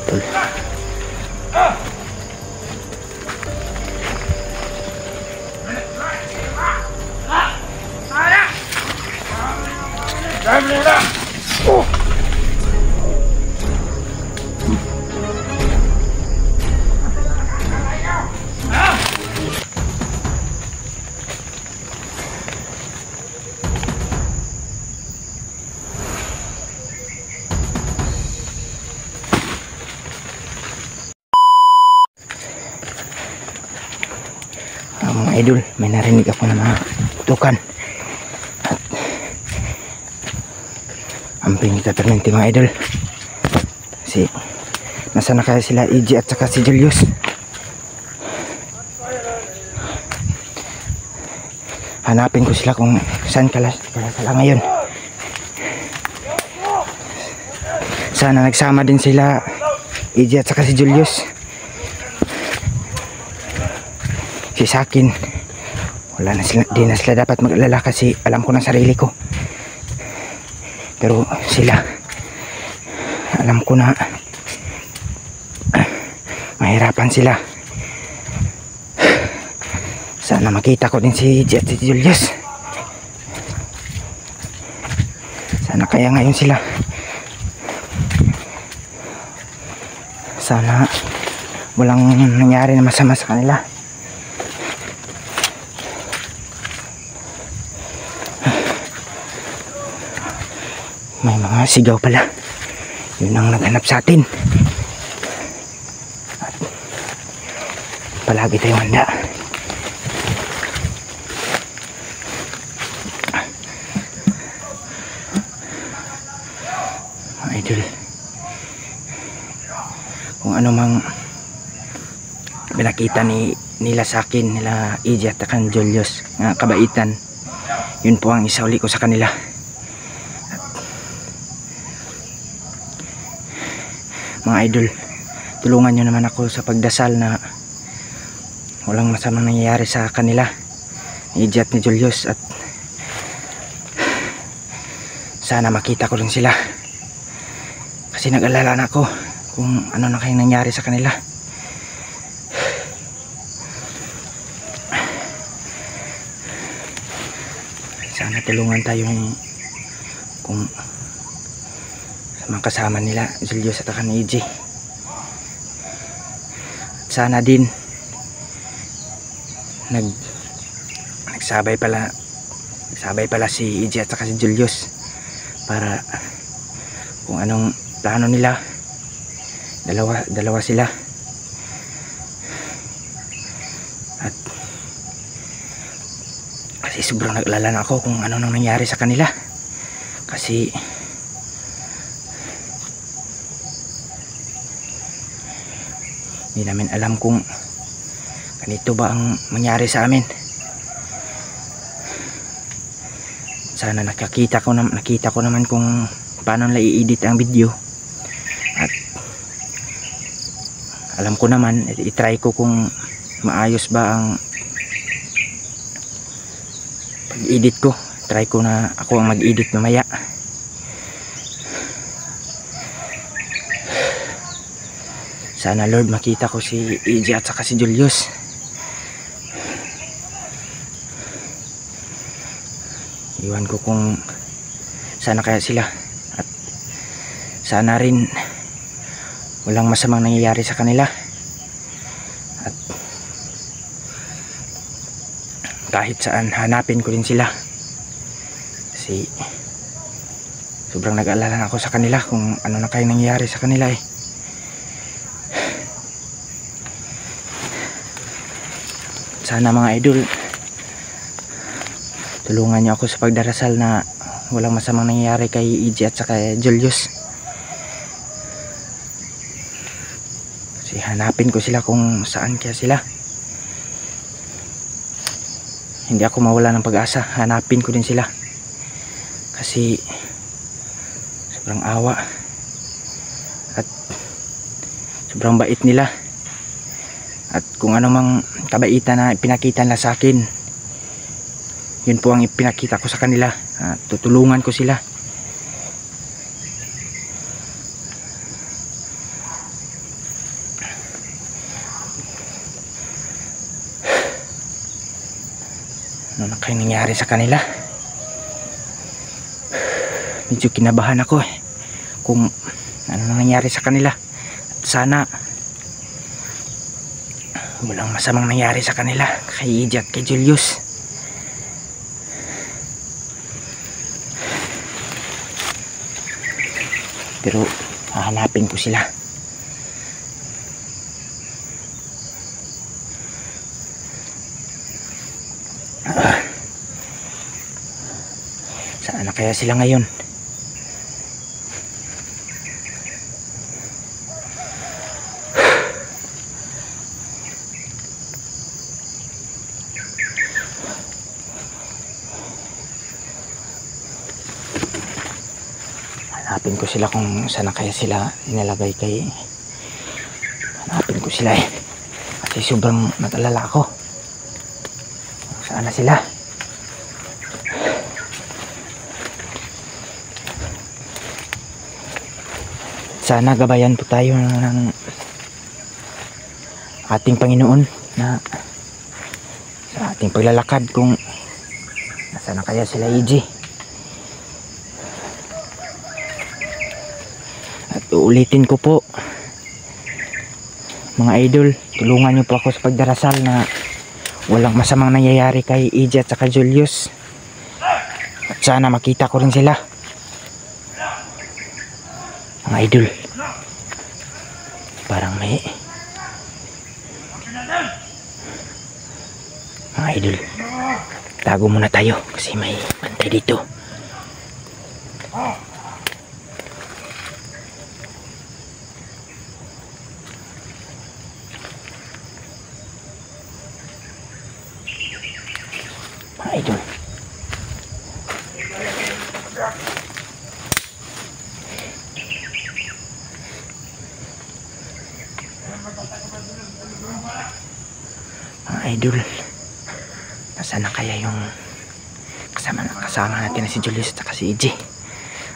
Tol. Mga idol, may narinig ako ng mga putukan at amping itapermente mga idol. Kasi nasa na kaya sila EJ at saka si Julius. Hanapin ko sila kung saan kala ngayon. Sana nagsama din sila EJ at saka si Julius. Sa akin wala na sila, di na sila dapat mag-alala kasi alam ko ng sarili ko, pero sila alam ko na mahirapan sila. Sana makita ko din si Jet at si Julius. Sana kaya ngayon sila. Sana walang nangyari na masama sa kanila. May mga sigaw pala. Yun ang naghanap sa atin. At palagi tayong handa. Mga idol, kung ano mang pinakita nila sa akin, nila EJ at kan Julius, nga kabaitan, yun po ang isauli ko sa kanila. Mga idol, tulungan nyo naman ako sa pagdasal na walang masamang nangyayari sa kanila, ni EJ at ni Julius, at sana makita ko rin sila kasi nag-alala na ako kung ano na kayong nangyari sa kanila. Sana tulungan tayo kung mga kasama nila Julius at ni EJ. Sana din nagsabay pala si EJ at si Julius para kung anong plano nila, dalawa sila. At kasi sobrang nag-alala na ako kung ano nang nangyari sa kanila, kasi hindi namin alam kung ganito ba ang mangyari sa amin. Sana nakita ko naman kung paano nila i-edit ang video, at alam ko naman, i-try ko kung maayos ba ang pag-edit ko. Try ko na ako ang mag-edit mamaya. Sana Lord makita ko si EJ at saka si Julius. Iwan ko kung sana kaya sila, at sana rin walang masamang nangyayari sa kanila, at kahit saan hanapin ko rin sila kasi sobrang nag-aalala na ako sa kanila kung ano na kayong nangyayari sa kanila eh. Sana mga idol, tulungan nyo ako sa pagdarasal na walang masamang nangyayari kay EJ at saka Julius. Kasi hanapin ko sila kung saan kaya sila. Hindi ako mawala ng pag-asa, hanapin ko din sila kasi sobrang awa at sobrang bait nila. At kung ano mang kabaitan na pinakita nila sa akin, yun po ang ipinakita ko sa kanila. Tutulungan ko sila. ano na kayong nangyari sa kanila. Medyo kinabahan ako kung ano nangyari sa kanila. At sana walang masamang nangyari sa kanila, kay Iggy at kay Julius. Pero hahanapin ko sila. Saan na kaya sila ngayon? Hanapin ko sila kung saan na kaya sila inilagay. Hanapin ko sila kasi sobrang nag-alala ako. Saan na sila? Sana gabayan po tayo ng ating Panginoon na sa ating paglalakad kung nasaan na kaya sila Iggy. At uulitin ko po, mga idol, tulungan niyo po ako sa pagdarasal na walang masamang nangyayari kay Iggy at saka Julius. At sana makita ko rin sila. Mga idol, parang may mga idol, tago muna tayo kasi may bantay dito. Mga idol, idol, nasaan na kaya yung kasama natin na si Julius at si Iggy?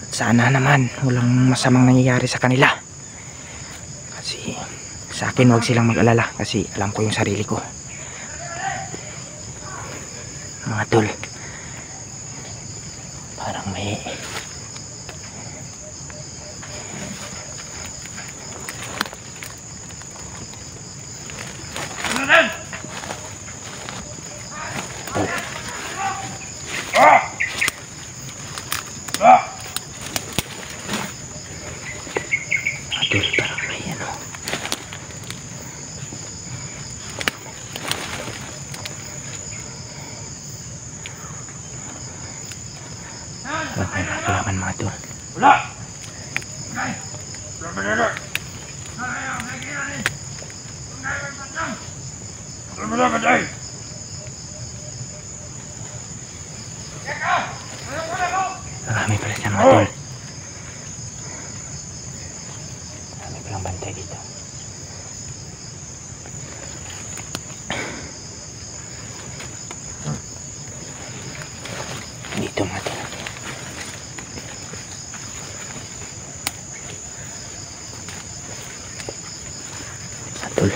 At sana naman walang masamang nangyayari sa kanila, kasi sa akin wag silang mag-alala kasi alam ko yung sarili ko. Mga tol, parang may kailangan mga tol. Marami pala siya mga tol. Marami palang bantay dito. Dito mga tol. Tol.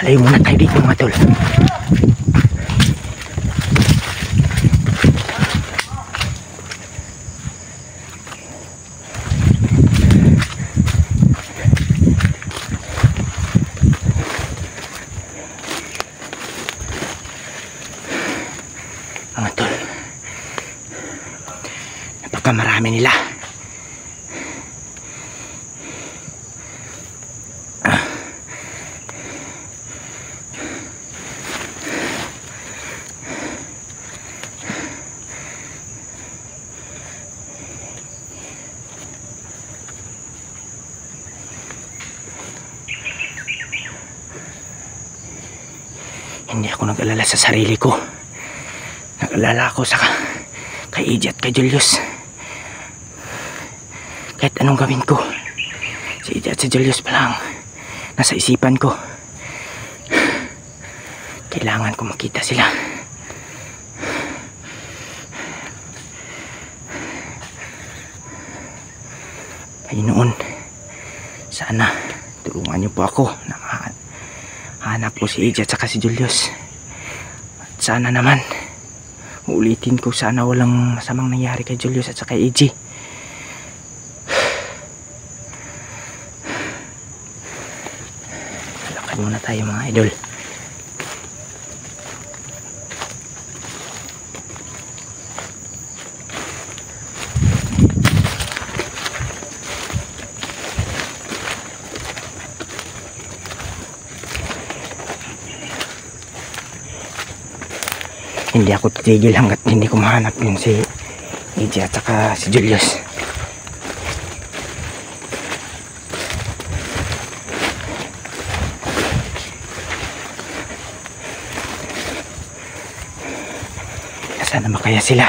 Alayo muna tayo dito mga tol. Mga tol, napakamarami nila. Hindi ako nag-alala sa sarili ko. Nag-alala ako sa kay Iggy at kay Julius. Kahit anong gawin ko, Si EJ at si Julius pa lang nasa isipan ko. Kailangan ko makita sila. Panginoon, sana tulungan niyo po ako na hanap ko si EJ at saka si Julius. At sana naman ulitin ko, sana walang masamang nangyari kay Julius at saka kay EJ. Lakad muna tayo mga idol. Hindi ako titigil hanggat hindi ko mahanap yun si EJ at saka si Julius. Nasaan na ba kaya sila?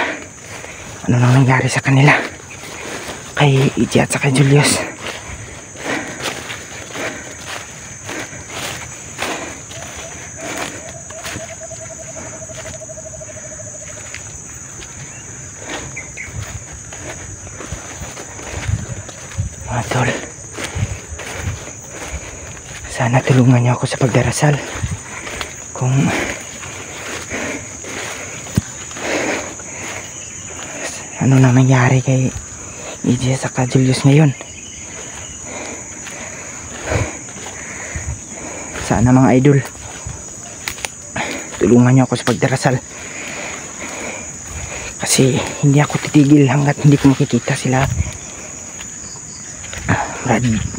Ano nang nangyari sa kanila? Kay EJ at saka Julius? Mga tol, sana tulungan niyo ako sa pagdarasal. Kung ano nang nangyari kay EJ at saka Julius ngayon. Sana mga idol, tulungan niyo ako sa pagdarasal. Kasi hindi ako titigil hanggat hindi ko makikita sila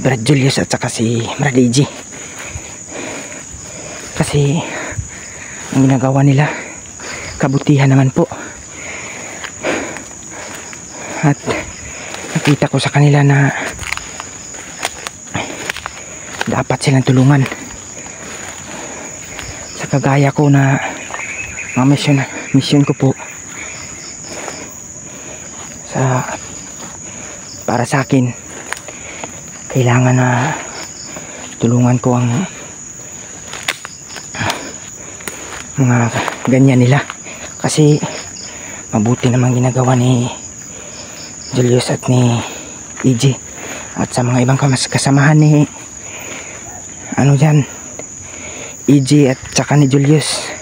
Brad Julius at saka si Brad EJ. Kasi ang ginagawa nila kabutihan naman po. At nakita ko sa kanila na dapat silang tulungan. Sa kagaya ko na mga mission ko po para sa akin, kailangan na tulungan ko ang mga ganyan nila. Kasi mabuti naman ginagawa ni Julius at ni EJ at sa mga ibang kasamahan ni EJ at saka ni Julius.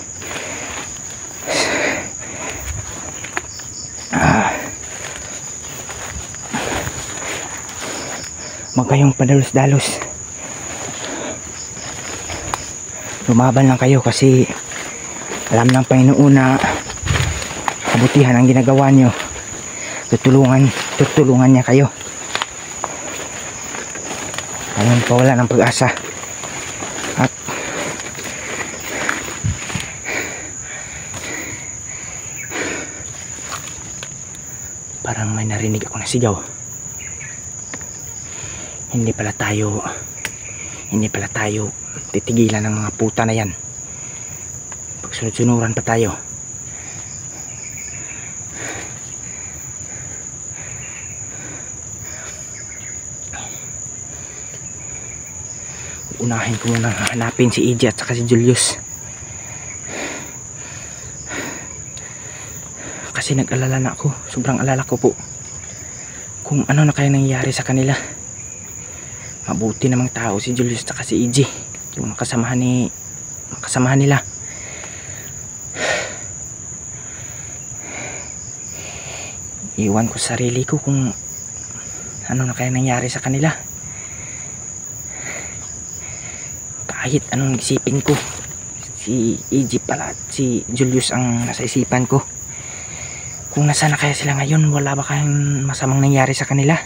Huwag kayong padalos-dalos, lumaban lang kayo kasi alam ng Panginoon na kabutihan ang ginagawa nyo. Tutulungan niya kayo. Ayun pa, wala ng pag-asa. At parang may narinig ako na sigaw. Hindi pala tayo titigilan ng mga puta na yan. Pagsunod-sunuran pa tayo. Unahin ko muna hanapin si EJ at saka si Julius. Kasi nag-alala na ako. Sobrang alala ko po kung ano na kaya nangyayari sa kanila. Mabuti namang tao si Julius at si EJ, yung kasamahan nila. Iwan ko sarili ko kung ano na kaya nangyari sa kanila. Kahit anong isipin ko, si EJ pala at si Julius ang nasa isipan ko. Kung nasa na kaya sila ngayon, wala ba kayang masamang nangyari sa kanila?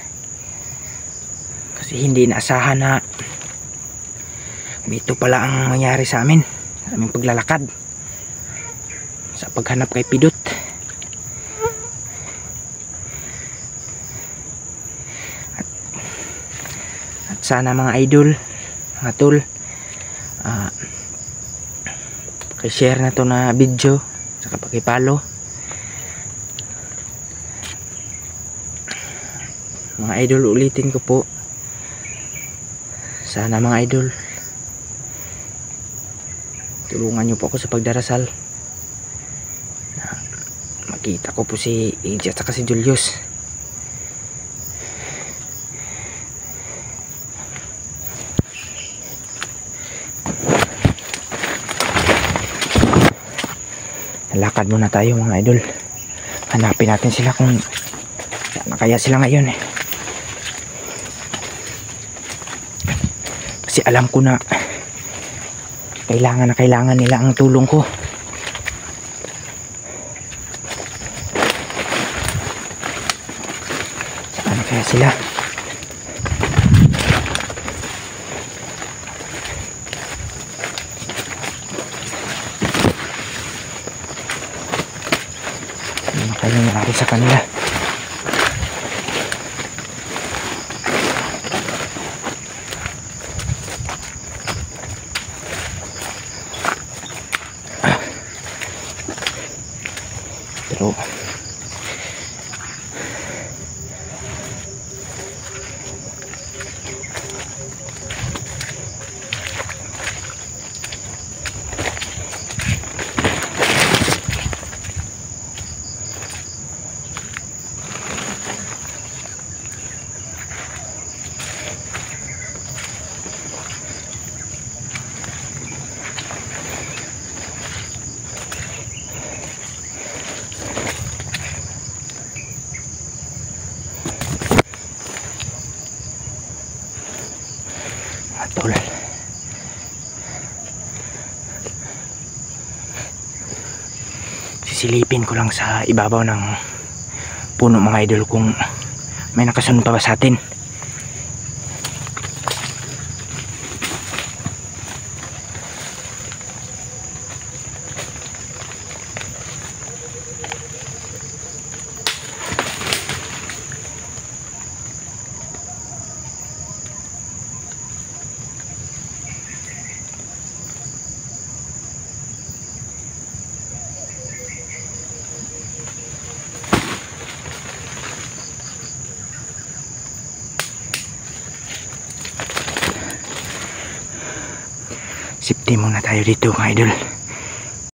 Kasi hindi inaasahan na ito pala ang mangyari sa amin, sa aming paglalakad sa paghanap kay Pidot. At sana mga idol, mga tol, pakishare na to na video, saka pakipalo. Mga idol, ulitin ko po, Sana mga idol, tulungan niyo po ako sa pagdarasal na makita ko po si AJ at si Julius. Lakad muna tayo mga idol. Hanapin natin sila kung saan na kaya sila ngayon eh. Kasi alam ko na kailangan nila ang tulong ko. Saan na kaya sila? Ano kaya nangyari sa kanila? Pero tol, sisilipin ko lang sa ibabaw ng puno mga idol kung may nakasunod pa ba sa atin. Safety muna tayo dito mga idol.